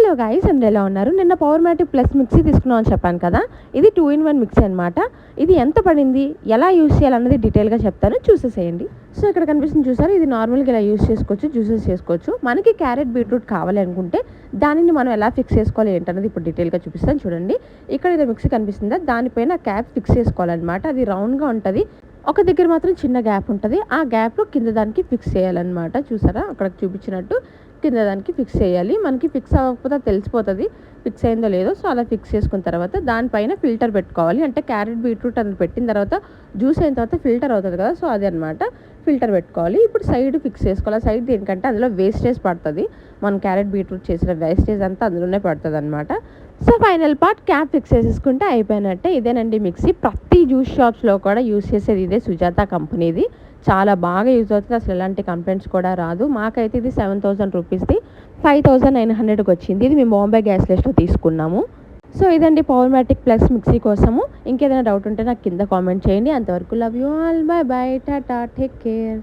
Hello guys, అందరూ ఎలా ఉన్నారు? నిన్న పవర్మాటిక్ ప్లస్ మిక్సీ తీసుకున్నాం అని చెప్పాను కదా. ఇది 2-in-1 మిక్సీ అనమాట. ఇది ఎంత పడింది, ఎలా యూస్ చేయాలన్నది డీటెయిల్గా చెప్తాను, చూసేసేయండి. సో ఇక్కడ కనిపిస్తుంది చూసారు, ఇది నార్మల్గా ఇలా యూస్ చేసుకోవచ్చు, జ్యూసెస్ చేసుకోవచ్చు. మనకి క్యారెట్ బీట్రూట్ కావాలి అనుకుంటే దానిని మనం ఎలా ఫిక్స్ చేసుకోవాలి ఏంటన్నది ఇప్పుడు డీటెయిల్గా చూపిస్తాను చూడండి. ఇక్కడ ఇది మిక్సీ కనిపిస్తుందా, దానిపైన క్యాప్ ఫిక్స్ చేసుకోవాలన్నమాట. అది రౌండ్గా ఉంటుంది, ఒక దగ్గర మాత్రం చిన్న గ్యాప్ ఉంటుంది. ఆ గ్యాప్లో కింద దానికి ఫిక్స్ చేయాలన్నమాట. చూసారా, అక్కడ చూపించినట్టు కింద దానికి ఫిక్స్ చేయాలి. మనకి ఫిక్స్ అవ్వకపోతే తెలిసిపోతుంది ఫిక్స్ అయిందో లేదో. సో అలా ఫిక్స్ చేసుకున్న తర్వాత దానిపైన ఫిల్టర్ పెట్టుకోవాలి. అంటే క్యారెట్ బీట్రూట్ అని పెట్టిన తర్వాత జ్యూస్ అయిన తర్వాత ఫిల్టర్ అవుతుంది కదా, సో అది అనమాట. ఫిల్టర్ పెట్టుకోవాలి. ఇప్పుడు సైడ్ ఫిక్స్ చేసుకోవాలి. సైడ్ దేనికంటే అందులో వేస్టేజ్ పడుతుంది, మనం క్యారెట్ బీట్రూట్ చేసిన వేస్టేజ్ అంతా అందులోనే పడుతుంది అనమాట. So final part cap fix చేసేసుకుంటే అయిపోయినట్టే. ఇదేనండి మిక్సీ. ప్రతి జ్యూస్ షాప్స్లో కూడా యూస్ చేసేది ఇదే, సుజాత కంపెనీది. చాలా బాగా యూజ్ అవుతుంది, అసలు ఎలాంటి కంప్లైంట్స్ కూడా రాదు. మాకైతే ఇది 7,000 రూపీస్ది 5,900కి వచ్చింది. ఇది మేము బాంబే గ్యాస్ లిస్ట్లో తీసుకున్నాము. సో ఇదండి పవర్మాటిక్ ప్లస్ మిక్సీ కోసము. ఇంకేదైనా డౌట్ ఉంటే నాకు కింద కామెంట్ చేయండి. అంతవరకు love you all, by by, Tata, take care.